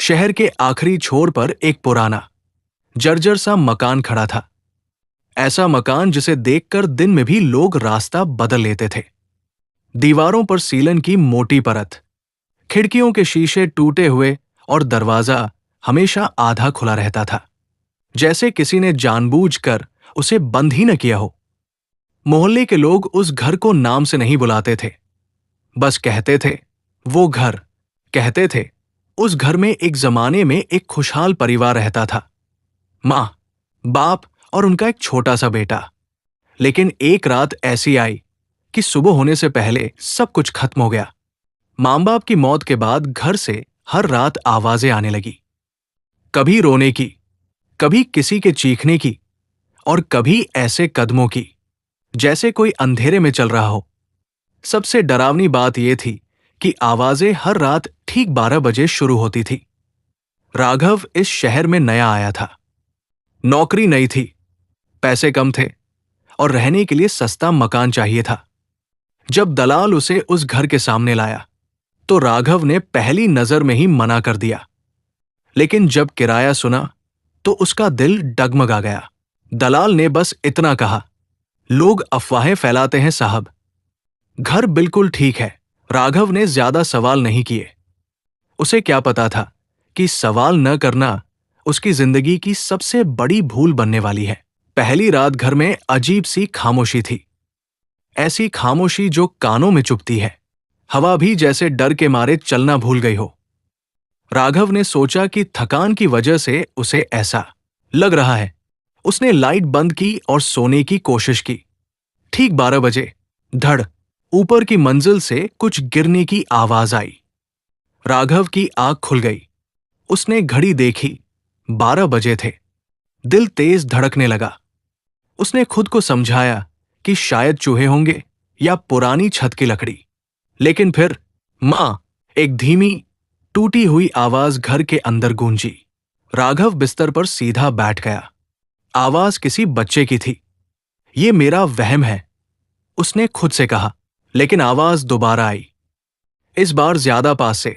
शहर के आखिरी छोर पर एक पुराना जर्जर सा मकान खड़ा था। ऐसा मकान जिसे देखकर दिन में भी लोग रास्ता बदल लेते थे। दीवारों पर सीलन की मोटी परत, खिड़कियों के शीशे टूटे हुए और दरवाजा हमेशा आधा खुला रहता था, जैसे किसी ने जानबूझकर उसे बंद ही न किया हो। मोहल्ले के लोग उस घर को नाम से नहीं बुलाते थे, बस कहते थे वो घर। कहते थे उस घर में एक जमाने में एक खुशहाल परिवार रहता था, मां, बाप और उनका एक छोटा सा बेटा। लेकिन एक रात ऐसी आई कि सुबह होने से पहले सब कुछ खत्म हो गया। मां बाप की मौत के बाद घर से हर रात आवाजें आने लगी, कभी रोने की, कभी किसी के चीखने की और कभी ऐसे कदमों की जैसे कोई अंधेरे में चल रहा हो। सबसे डरावनी बात यह थी कि आवाजें हर रात ठीक 12 बजे शुरू होती थी। राघव इस शहर में नया आया था, नौकरी नई थी, पैसे कम थे और रहने के लिए सस्ता मकान चाहिए था। जब दलाल उसे उस घर के सामने लाया तो राघव ने पहली नजर में ही मना कर दिया। लेकिन जब किराया सुना तो उसका दिल डगमगा गया। दलाल ने बस इतना कहा, लोग अफवाहें फैलाते हैं साहब, घर बिल्कुल ठीक है। राघव ने ज्यादा सवाल नहीं किए। उसे क्या पता था कि सवाल न करना उसकी जिंदगी की सबसे बड़ी भूल बनने वाली है। पहली रात घर में अजीब सी खामोशी थी, ऐसी खामोशी जो कानों में चुभती है। हवा भी जैसे डर के मारे चलना भूल गई हो। राघव ने सोचा कि थकान की वजह से उसे ऐसा लग रहा है। उसने लाइट बंद की और सोने की कोशिश की। ठीक 12 बजे धड़, ऊपर की मंजिल से कुछ गिरने की आवाज आई। राघव की आंख खुल गई। उसने घड़ी देखी, 12 बजे थे। दिल तेज धड़कने लगा। उसने खुद को समझाया कि शायद चूहे होंगे या पुरानी छत की लकड़ी। लेकिन फिर मां, एक धीमी टूटी हुई आवाज घर के अंदर गूंजी। राघव बिस्तर पर सीधा बैठ गया। आवाज किसी बच्चे की थी। ये मेरा वहम है, उसने खुद से कहा। लेकिन आवाज दोबारा आई, इस बार ज्यादा पास से,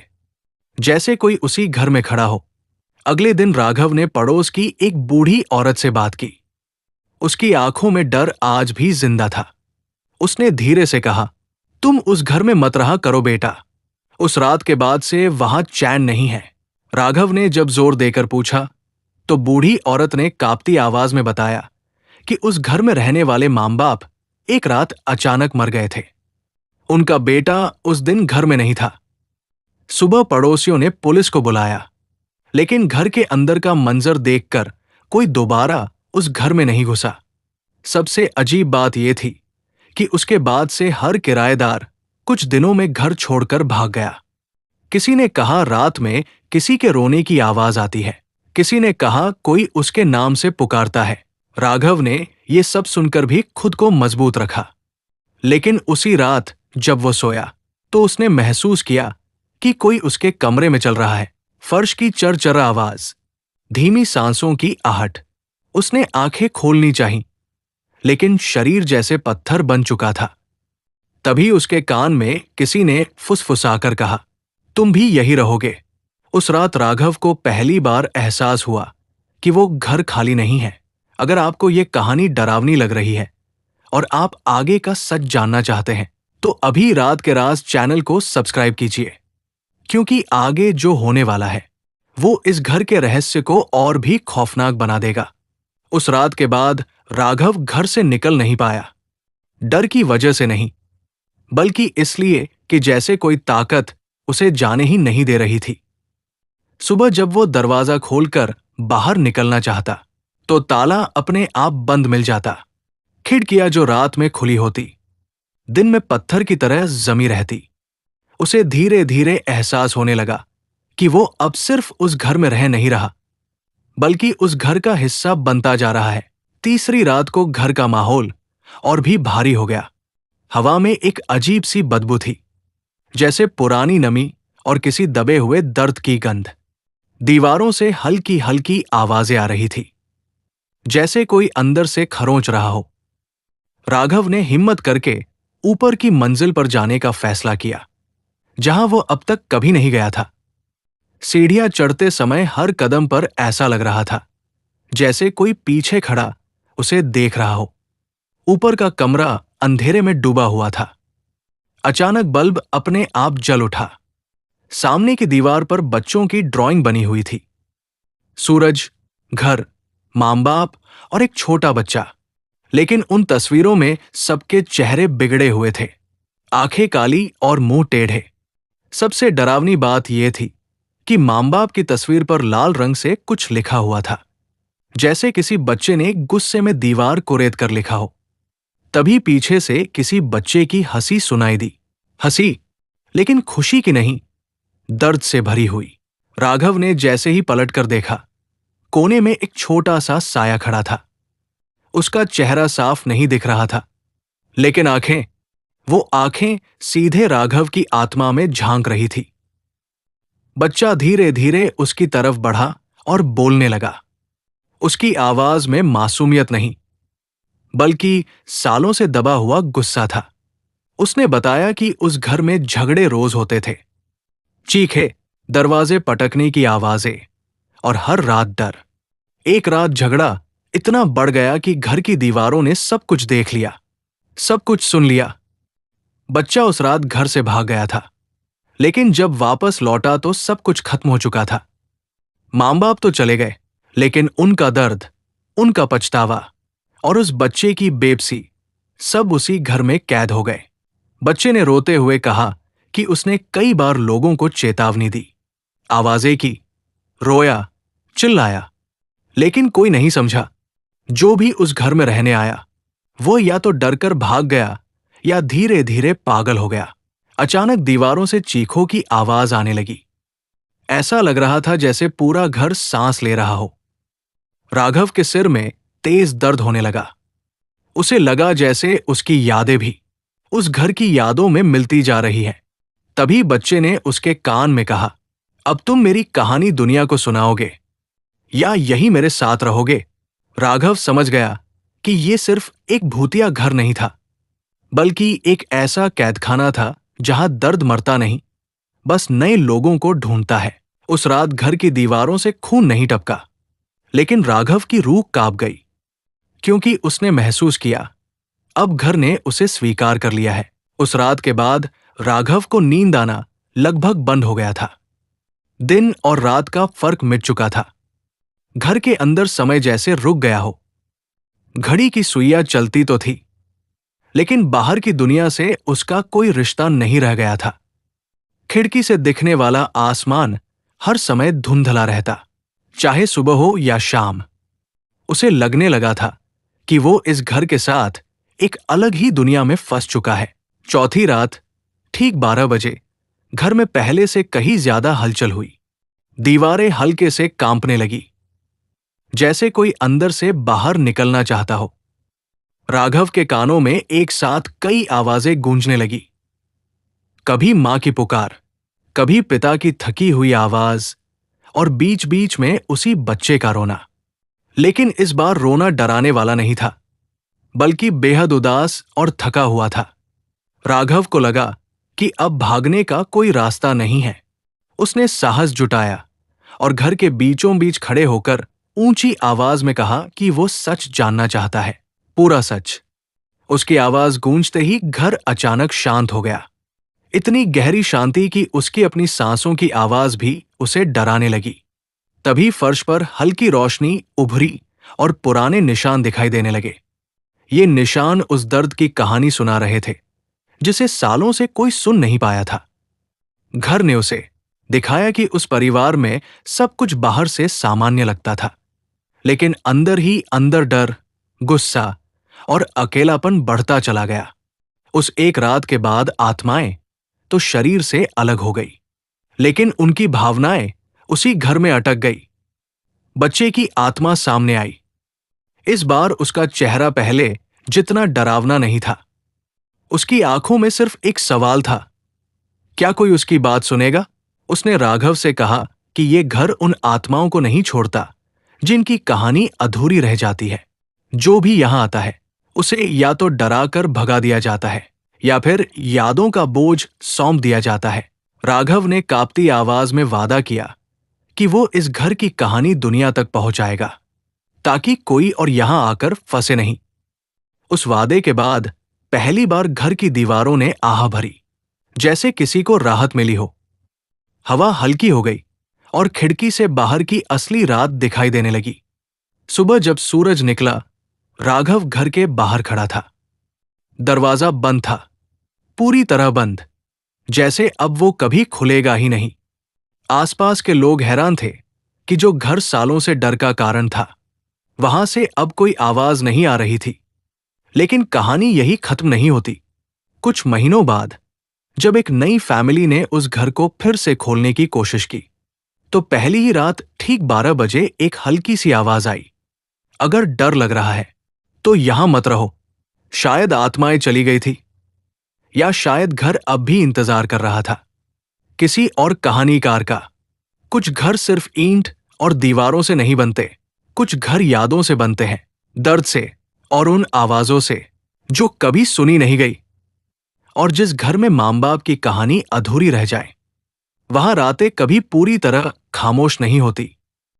जैसे कोई उसी घर में खड़ा हो। अगले दिन राघव ने पड़ोस की एक बूढ़ी औरत से बात की। उसकी आंखों में डर आज भी जिंदा था। उसने धीरे से कहा, तुम उस घर में मत रहा करो बेटा, उस रात के बाद से वहां चैन नहीं है। राघव ने जब जोर देकर पूछा तो बूढ़ी औरत ने कांपती आवाज में बताया कि उस घर में रहने वाले मां बाप एक रात अचानक मर गए थे। उनका बेटा उस दिन घर में नहीं था। सुबह पड़ोसियों ने पुलिस को बुलाया, लेकिन घर के अंदर का मंजर देखकर कोई दोबारा उस घर में नहीं घुसा। सबसे अजीब बात यह थी कि उसके बाद से हर किराएदार कुछ दिनों में घर छोड़कर भाग गया। किसी ने कहा रात में किसी के रोने की आवाज आती है, किसी ने कहा कोई उसके नाम से पुकारता है। राघव ने ये सब सुनकर भी खुद को मजबूत रखा। लेकिन उसी रात जब वो सोया तो उसने महसूस किया कि कोई उसके कमरे में चल रहा है। फर्श की चरचर आवाज, धीमी सांसों की आहट। उसने आंखें खोलनी चाहीं, लेकिन शरीर जैसे पत्थर बन चुका था। तभी उसके कान में किसी ने फुसफुसाकर कहा, तुम भी यही रहोगे। उस रात राघव को पहली बार एहसास हुआ कि वो घर खाली नहीं है। अगर आपको ये कहानी डरावनी लग रही है और आप आगे का सच जानना चाहते हैं तो अभी रात के राज चैनल को सब्सक्राइब कीजिए, क्योंकि आगे जो होने वाला है वो इस घर के रहस्य को और भी खौफनाक बना देगा। उस रात के बाद राघव घर से निकल नहीं पाया। डर की वजह से नहीं, बल्कि इसलिए कि जैसे कोई ताकत उसे जाने ही नहीं दे रही थी। सुबह जब वो दरवाजा खोलकर बाहर निकलना चाहता तो ताला अपने आप बंद मिल जाता। खिड़कियां जो रात में खुली होती, दिन में पत्थर की तरह जमी रहती। उसे धीरे धीरे एहसास होने लगा कि वो अब सिर्फ उस घर में रह नहीं रहा, बल्कि उस घर का हिस्सा बनता जा रहा है। तीसरी रात को घर का माहौल और भी भारी हो गया। हवा में एक अजीब सी बदबू थी, जैसे पुरानी नमी और किसी दबे हुए दर्द की गंध। दीवारों से हल्की हल्की आवाजें आ रही थी, जैसे कोई अंदर से खरोंच रहा हो। राघव ने हिम्मत करके ऊपर की मंजिल पर जाने का फैसला किया, जहां वो अब तक कभी नहीं गया था। सीढ़ियां चढ़ते समय हर कदम पर ऐसा लग रहा था जैसे कोई पीछे खड़ा उसे देख रहा हो। ऊपर का कमरा अंधेरे में डूबा हुआ था। अचानक बल्ब अपने आप जल उठा। सामने की दीवार पर बच्चों की ड्राइंग बनी हुई थी। सूरज, घर, मां बाप और एक छोटा बच्चा। लेकिन उन तस्वीरों में सबके चेहरे बिगड़े हुए थे, आंखें काली और मुंह टेढ़े। सबसे डरावनी बात यह थी कि मां बाप की तस्वीर पर लाल रंग से कुछ लिखा हुआ था, जैसे किसी बच्चे ने गुस्से में दीवार को रेत कर लिखा हो। तभी पीछे से किसी बच्चे की हंसी सुनाई दी। हंसी, लेकिन खुशी की नहीं, दर्द से भरी हुई। राघव ने जैसे ही पलटकर देखा, कोने में एक छोटा सा साया खड़ा था। उसका चेहरा साफ नहीं दिख रहा था, लेकिन वो आंखें सीधे राघव की आत्मा में झांक रही थी। बच्चा धीरे धीरे उसकी तरफ बढ़ा और बोलने लगा। उसकी आवाज में मासूमियत नहीं, बल्कि सालों से दबा हुआ गुस्सा था। उसने बताया कि उस घर में झगड़े रोज होते थे, चीखे, दरवाजे पटकने की आवाजें और हर रात डर। एक रात झगड़ा इतना बढ़ गया कि घर की दीवारों ने सब कुछ देख लिया, सब कुछ सुन लिया। बच्चा उस रात घर से भाग गया था, लेकिन जब वापस लौटा तो सब कुछ खत्म हो चुका था। मां बाप तो चले गए, लेकिन उनका दर्द, उनका पछतावा और उस बच्चे की बेबसी सब उसी घर में कैद हो गए। बच्चे ने रोते हुए कहा कि उसने कई बार लोगों को चेतावनी दी, आवाजें की, रोया, चिल्लाया, लेकिन कोई नहीं समझा। जो भी उस घर में रहने आया, वो या तो डरकर भाग गया या धीरे धीरे पागल हो गया। अचानक दीवारों से चीखों की आवाज आने लगी। ऐसा लग रहा था जैसे पूरा घर सांस ले रहा हो। राघव के सिर में तेज दर्द होने लगा। उसे लगा जैसे उसकी यादें भी उस घर की यादों में मिलती जा रही हैं। तभी बच्चे ने उसके कान में कहा, अब तुम मेरी कहानी दुनिया को सुनाओगे या यही मेरे साथ रहोगे? राघव समझ गया कि ये सिर्फ एक भूतिया घर नहीं था, बल्कि एक ऐसा कैदखाना था जहां दर्द मरता नहीं, बस नए लोगों को ढूंढता है। उस रात घर की दीवारों से खून नहीं टपका, लेकिन राघव की रूह कांप गई, क्योंकि उसने महसूस किया अब घर ने उसे स्वीकार कर लिया है। उस रात के बाद राघव को नींद आना लगभग बंद हो गया था। दिन और रात का फर्क मिट चुका था। घर के अंदर समय जैसे रुक गया हो। घड़ी की सुइयां चलती तो थी, लेकिन बाहर की दुनिया से उसका कोई रिश्ता नहीं रह गया था। खिड़की से दिखने वाला आसमान हर समय धुंधला रहता, चाहे सुबह हो या शाम। उसे लगने लगा था कि वो इस घर के साथ एक अलग ही दुनिया में फंस चुका है। चौथी रात ठीक 12 बजे घर में पहले से कहीं ज्यादा हलचल हुई। दीवारें हल्के से कांपने लगी, जैसे कोई अंदर से बाहर निकलना चाहता हो। राघव के कानों में एक साथ कई आवाजें गूंजने लगी, कभी मां की पुकार, कभी पिता की थकी हुई आवाज और बीच बीच में उसी बच्चे का रोना। लेकिन इस बार रोना डराने वाला नहीं था, बल्कि बेहद उदास और थका हुआ था। राघव को लगा कि अब भागने का कोई रास्ता नहीं है। उसने साहस जुटाया और घर के बीचों बीच खड़े होकर ऊंची आवाज में कहा कि वो सच जानना चाहता है, पूरा सच। उसकी आवाज गूंजते ही घर अचानक शांत हो गया, इतनी गहरी शांति कि उसकी अपनी सांसों की आवाज भी उसे डराने लगी। तभी फर्श पर हल्की रोशनी उभरी और पुराने निशान दिखाई देने लगे। ये निशान उस दर्द की कहानी सुना रहे थे जिसे सालों से कोई सुन नहीं पाया था। घर ने उसे दिखाया कि उस परिवार में सब कुछ बाहर से सामान्य लगता था, लेकिन अंदर ही अंदर डर, गुस्सा और अकेलापन बढ़ता चला गया। उस एक रात के बाद आत्माएं तो शरीर से अलग हो गई, लेकिन उनकी भावनाएं उसी घर में अटक गई। बच्चे की आत्मा सामने आई। इस बार उसका चेहरा पहले जितना डरावना नहीं था। उसकी आंखों में सिर्फ एक सवाल था, क्या कोई उसकी बात सुनेगा? उसने राघव से कहा कि ये घर उन आत्माओं को नहीं छोड़ता जिनकी कहानी अधूरी रह जाती है। जो भी यहां आता है उसे या तो डरा कर भगा दिया जाता है या फिर यादों का बोझ सौंप दिया जाता है। राघव ने कांपती आवाज में वादा किया कि वो इस घर की कहानी दुनिया तक पहुंचाएगा, ताकि कोई और यहां आकर फंसे नहीं। उस वादे के बाद पहली बार घर की दीवारों ने आह भरी, जैसे किसी को राहत मिली हो। हवा हल्की हो गई और खिड़की से बाहर की असली रात दिखाई देने लगी। सुबह जब सूरज निकला, राघव घर के बाहर खड़ा था। दरवाजा बंद था, पूरी तरह बंद, जैसे अब वो कभी खुलेगा ही नहीं। आसपास के लोग हैरान थे कि जो घर सालों से डर का कारण था, वहां से अब कोई आवाज नहीं आ रही थी। लेकिन कहानी यही खत्म नहीं होती। कुछ महीनों बाद जब एक नई फैमिली ने उस घर को फिर से खोलने की कोशिश की, तो पहली ही रात ठीक 12 बजे एक हल्की सी आवाज आई, अगर डर लग रहा है तो यहां मत रहो। शायद आत्माएं चली गई थी, या शायद घर अब भी इंतजार कर रहा था किसी और कहानीकार का। कुछ घर सिर्फ ईंट और दीवारों से नहीं बनते, कुछ घर यादों से बनते हैं, दर्द से और उन आवाजों से जो कभी सुनी नहीं गई। और जिस घर में मां बाप की कहानी अधूरी रह जाए, वहां रातें कभी पूरी तरह खामोश नहीं होती।